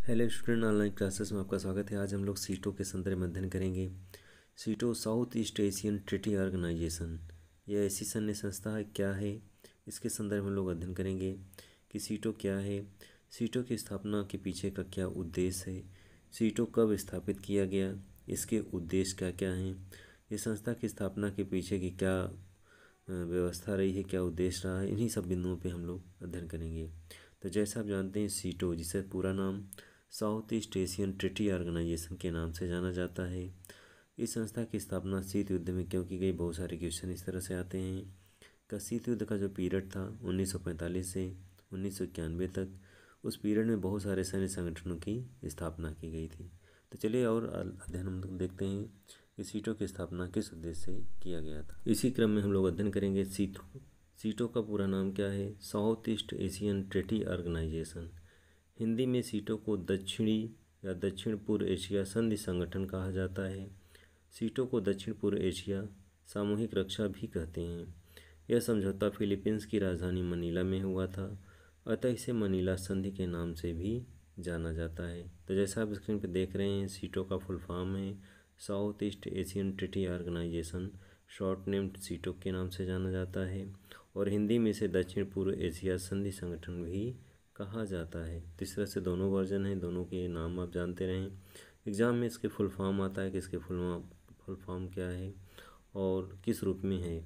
Hello student, online classes में आपका स्वागत है। आज हम लोग सीटो के संदर्भ में अध्ययन करेंगे। SEATO south east Asian treaty organisation, यह ऐसी सैन्य संस्था है, क्या है, इसके संदर्भ में लोग अध्ययन करेंगे कि सीटो क्या है, सीटो की स्थापना के पीछे का क्या उद्देश्य है, सीटो कब स्थापित किया गया, इसके उद्देश्य क्या क्या हैं, इस संस्था की स्थापना के पीछे की क्या व्यवस्था रही है, क्या उद्देश्य रहा है, इन्हीं सब बिंदुओं पे हम लोग अध्ययन करेंगे। तो जैसा आप जानते हैं, सीटो, जिसे पूरा नाम south east Asian treaty organisation के नाम से जाना जाता है, इस संस्था की स्थापना शीत युद्ध में क्यों की गई। बहुत सारे क्वेश्चन इस तरह से आते हैं का शीत युद्ध का जो पीरियड था 1945 से 1991 तक, उस पीरियड में बहुत सारे सैन्य संगठनों की स्थापना की गई थी। तो चलिए और अध्ययन हम लोग देखते हैं कि सीटो की स्थापना किस उद्देश्य से किया गया था। इसी क्रम में हम लोग अध्ययन करेंगे सीटो। सीटो का पूरा नाम क्या है? South east Asian treaty organisation. Hindi में सीटो को दक्षिणी या दक्षिण पूर्व एशिया संधि संगठन कहा जाता है। सीटो को दक्षिण पूर्व एशिया सामूहिक रक्षा भी कहते हैं। यह समझौता फिलीपींस की राजधानी मनीला में हुआ था, अतः इसे मनीला संधि के नाम से भी जाना जाता है। तो जैसा आप स्क्रीन पर देख रहे हैं, सीटो का फुल फॉर्म है south east Asian treaty organisation, short named SEATO के नाम से जाना जाता है, और हिंदी में इसे दक्षिण पूर्व एशिया संधि संगठन भी कहा जाता है। तो इस तरह से दोनों वर्जन हैं, दोनों के नाम आप जानते रहें। एग्ज़ाम में इसके फुल फॉर्म आता है कि इसके फुल फॉर्म क्या है और किस रूप में है।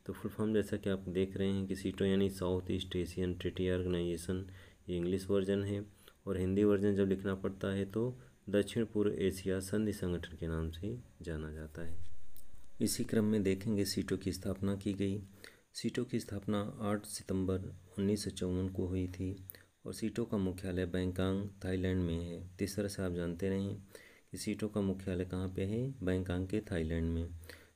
तो फुल फॉर्म जैसा कि आप देख रहे हैं कि सीटो यानी south east Asian treaty organisation, ये इंग्लिश वर्जन है, और हिंदी वर्जन जब लिखना पड़ता है तो दक्षिण पूर्व एशिया संधि संगठन के नाम से जाना जाता है। इसी क्रम में देखेंगे सीटो की स्थापना की गई। सीटो की स्थापना 8 सितंबर 1954 को हुई थी, और सीटो का मुख्यालय बैंकॉक, थाईलैंड में है। इस तरह से आप जानते रहें कि सीटो का मुख्यालय कहाँ पे है? बैंकॉक के थाईलैंड में।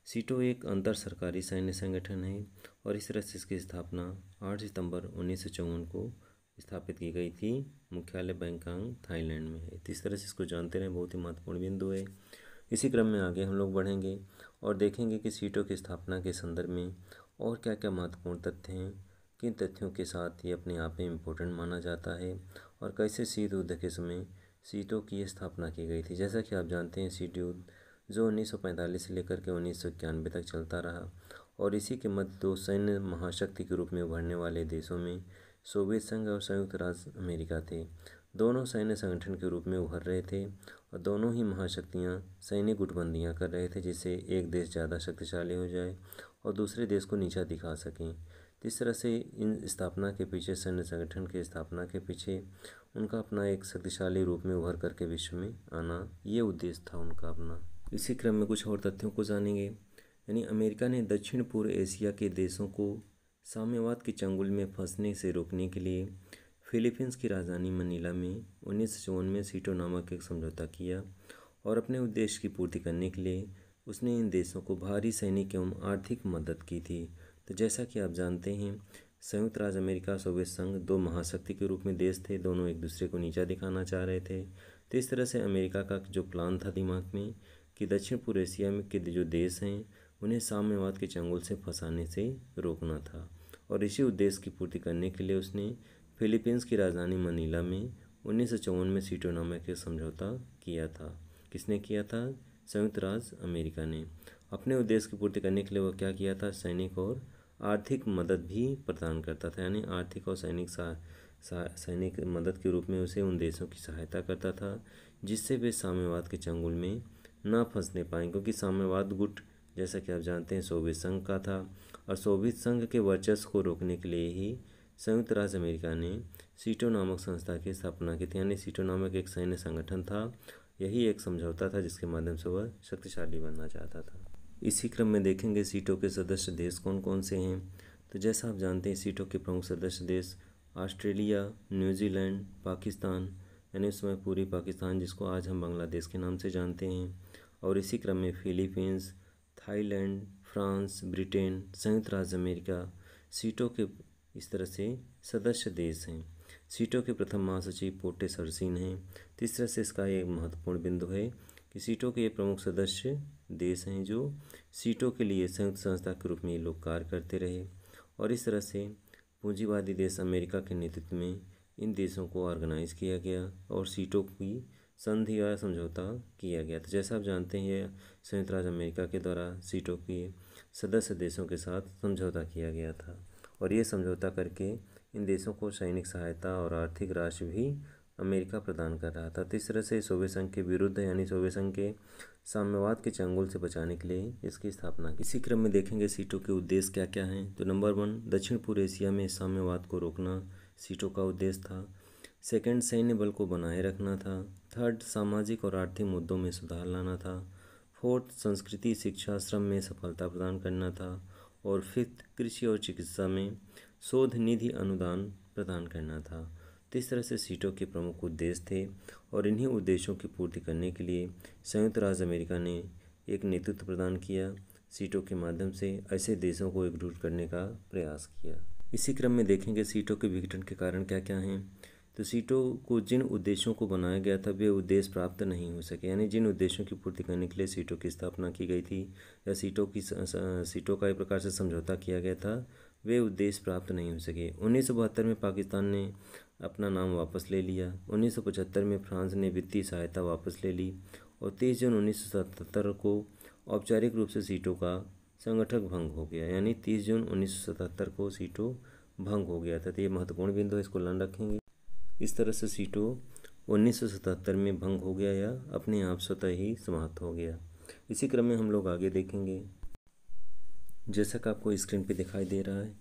सीटो एक अंतर सरकारी सैन्य संगठन है, और इस तरह से इसकी स्थापना 8 सितंबर 1954 को स्थापित की गई थी। मुख्यालय बैंकॉक, थाईलैंड में है। इस तरह से इसको जानते रहें, बहुत ही महत्वपूर्ण बिंदु है। इसी क्रम में आगे हम लोग बढ़ेंगे और देखेंगे कि सीटो की स्थापना के संदर्भ में और क्या क्या महत्वपूर्ण तथ्य हैं, किन तथ्यों के साथ ये अपने आप में इम्पोर्टेंट माना जाता है, और कैसे शीत युद्ध के समय सीटो की स्थापना की गई थी। जैसा कि आप जानते हैं, शीत युद्ध जो 1945 से लेकर के 1991 तक चलता रहा, और इसी के मध्य दो सैन्य महाशक्ति के रूप में उभरने वाले देशों में सोवियत संघ और संयुक्त राज्य अमेरिका थे। दोनों सैन्य संगठन के रूप में उभर रहे थे, और दोनों ही महाशक्तियाँ सैन्य गुटबंदियाँ कर रहे थे, जिससे एक देश ज़्यादा शक्तिशाली हो जाए और दूसरे देश को नीचा दिखा सकें। तो इस तरह से इन स्थापना के पीछे, सैन्य संगठन की स्थापना के पीछे उनका अपना एक शक्तिशाली रूप में उभर करके विश्व में आना, ये उद्देश्य था उनका अपना। इसी क्रम में कुछ और तथ्यों को जानेंगे। यानी अमेरिका ने दक्षिण पूर्व एशिया के देशों को साम्यवाद के चंगुल में फंसने से रोकने के लिए फिलीपींस की राजधानी मनीला में 1954 में सीटो नामक एक समझौता किया, और अपने उद्देश्य की पूर्ति करने के लिए उसने इन देशों को भारी सैनिक एवं आर्थिक मदद की थी। तो जैसा कि आप जानते हैं, संयुक्त राज्य अमेरिका, सोवियत संघ दो महाशक्ति के रूप में देश थे, दोनों एक दूसरे को नीचा दिखाना चाह रहे थे। तो इस तरह से अमेरिका का जो प्लान था दिमाग में कि दक्षिण पूर्व एशिया में के जो देश हैं उन्हें साम्यवाद के चंगुल से फंसाने से रोकना था, और इसी उद्देश्य की पूर्ति करने के लिए उसने फिलीपींस की राजधानी मनीला में 1954 में सीटो नामक एक समझौता किया था। किसने किया था? संयुक्त राज्य अमेरिका ने। अपने उद्देश्य की पूर्ति करने के लिए वो क्या किया था? सैनिक और आर्थिक मदद भी प्रदान करता था, यानी आर्थिक और सैनिक मदद के रूप में उसे उन देशों की सहायता करता था, जिससे वे साम्यवाद के चंगुल में ना फंसने पाएँ। क्योंकि साम्यवाद गुट, जैसा कि आप जानते हैं, सोवियत संघ का था, और सोवियत संघ के वर्चस्व को रोकने के लिए ही संयुक्त राज्य अमेरिका ने सीटो नामक संस्था की स्थापना की थी। यानी सीटो नामक एक सैन्य संगठन था, यही एक समझौता था जिसके माध्यम से वह शक्तिशाली बनना चाहता था। इसी क्रम में देखेंगे सीटो के सदस्य देश कौन कौन से हैं। तो जैसा आप जानते हैं, सीटो के प्रमुख सदस्य देश ऑस्ट्रेलिया, न्यूजीलैंड, पाकिस्तान, यानी उस समय पूरी पाकिस्तान, जिसको आज हम बांग्लादेश के नाम से जानते हैं, और इसी क्रम में फिलीपींस, थाईलैंड, फ्रांस, ब्रिटेन, संयुक्त राज्य अमेरिका सीटो के इस तरह से सदस्य देश हैं। सीटो के प्रथम महासचिव पोटे सरसीन हैं। तो इस तरह से इसका एक महत्वपूर्ण बिंदु है कि सीटो के ये प्रमुख सदस्य देश हैं जो सीटो के लिए संयुक्त संस्था के रूप में ये लोग कार्य करते रहे, और इस तरह से पूंजीवादी देश अमेरिका के नेतृत्व में इन देशों को ऑर्गेनाइज किया गया और सीटों की संधि या समझौता किया गया। तो जैसा आप जानते हैं, यह संयुक्त राज्य अमेरिका के द्वारा सीटों के सदस्य देशों के साथ समझौता किया गया था और ये समझौता करके इन देशों को सैनिक सहायता और आर्थिक राशि भी अमेरिका प्रदान कर रहा था। तो इस तरह से सोवियत संघ के विरुद्ध यानी सोवियत संघ के साम्यवाद के चंगुल से बचाने के लिए इसकी स्थापना की। इसी क्रम में देखेंगे सीटों के उद्देश्य क्या क्या हैं। तो नंबर 1, दक्षिण पूर्व एशिया में साम्यवाद को रोकना सीटों का उद्देश्य था। सेकंड, सैन्य बल को बनाए रखना था। थर्ड, सामाजिक और आर्थिक मुद्दों में सुधार लाना था। फोर्थ, संस्कृति, शिक्षा, श्रम में सफलता प्रदान करना था। और फिफ्थ, कृषि और चिकित्सा में शोध निधि अनुदान प्रदान करना था। तो इस तरह से सीटों के प्रमुख उद्देश्य थे और इन्हीं उद्देश्यों की पूर्ति करने के लिए संयुक्त राज्य अमेरिका ने एक नेतृत्व प्रदान किया। सीटों के माध्यम से ऐसे देशों को एकजुट करने का प्रयास किया। इसी क्रम में देखेंगे सीटों के विघटन के कारण क्या क्या हैं। तो सीटों को जिन उद्देश्यों को बनाया गया था वे उद्देश्य प्राप्त नहीं हो सके, यानी जिन उद्देश्यों की पूर्ति करने के लिए सीटों की स्थापना की गई थी या सीटों का एक प्रकार से समझौता किया गया था, वे उद्देश्य प्राप्त नहीं हो सके। 1972 में पाकिस्तान ने अपना नाम वापस ले लिया। 1975 में फ्रांस ने वित्तीय सहायता वापस ले ली और 30 जून 1977 को औपचारिक रूप से सीटों का संगठक भंग हो गया, यानी 30 जून 1977 को सीटों भंग हो गया था। तो ये महत्वपूर्ण बिंदु है, इसको ध्यान रखेंगे। इस तरह से सीटों 1977 में भंग हो गया या अपने आप स्वतः ही समाप्त हो गया। इसी क्रम में हम लोग आगे देखेंगे, जैसा कि आपको स्क्रीन पे दिखाई दे रहा है,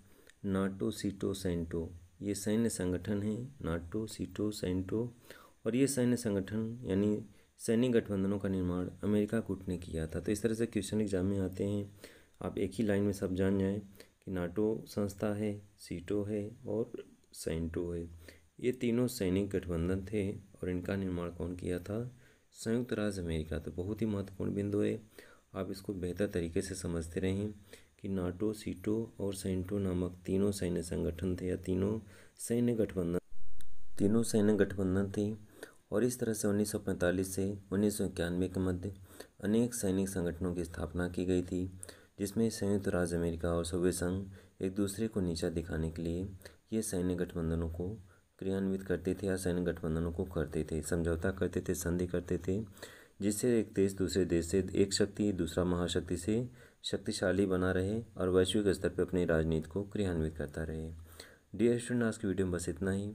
नाटो, सीटो, सेंटो, ये सैन्य संगठन है। नाटो, सीटो, सेंटो। और ये सैन्य संगठन यानी सैन्य गठबंधनों का निर्माण अमेरिका गुट ने किया था। तो इस तरह से क्वेश्चन एग्जाम में आते हैं, आप एक ही लाइन में सब जान जाएं कि नाटो संस्था है, सीटो है और सेंटो है। ये तीनों सैनिक गठबंधन थे और इनका निर्माण कौन किया था? संयुक्त राज्य अमेरिका। तो बहुत ही महत्वपूर्ण बिंदु है, आप इसको बेहतर तरीके से समझते रहें कि नाटो, सीटो और सेंटो नामक तीनों सैन्य संगठन थे या तीनों सैन्य गठबंधन थे। और इस तरह से 1945 से 1991 के मध्य अनेक सैनिक संगठनों की स्थापना की गई थी, जिसमें संयुक्त राज्य अमेरिका और सोवियत संघ एक दूसरे को नीचा दिखाने के लिए ये सैन्य गठबंधनों को क्रियान्वित करते थे या सैन्य गठबंधनों को करते थे, समझौता करते थे, संधि करते थे, जिससे एक देश दूसरे देश से, एक शक्ति दूसरा महाशक्ति से शक्तिशाली बना रहे और वैश्विक स्तर पर अपनी राजनीति को क्रियान्वित करता रहे। डियर स्टूडेंट, आज की वीडियो में बस इतना ही।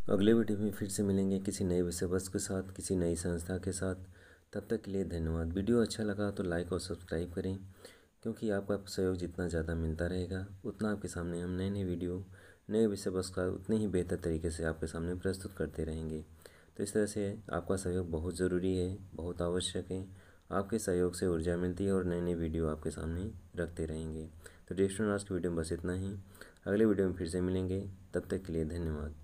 अगले वीडियो में फिर से मिलेंगे किसी नए विषय वस्तु के साथ, किसी नई संस्था के साथ। तब तक के लिए धन्यवाद। वीडियो अच्छा लगा तो लाइक और सब्सक्राइब करें, क्योंकि आपका सहयोग जितना ज़्यादा मिलता रहेगा उतना आपके सामने हम नए नए वीडियो, नए विषय वस्तु का उतने ही बेहतर तरीके से आपके सामने प्रस्तुत करते रहेंगे। तो इस तरह से आपका सहयोग बहुत ज़रूरी है, बहुत आवश्यक है। आपके सहयोग से ऊर्जा मिलती है और नए नए वीडियो आपके सामने रखते रहेंगे। तो डियर स्टूडेंट, आज की वीडियो में बस इतना ही। अगले वीडियो में फिर से मिलेंगे, तब तक के लिए धन्यवाद।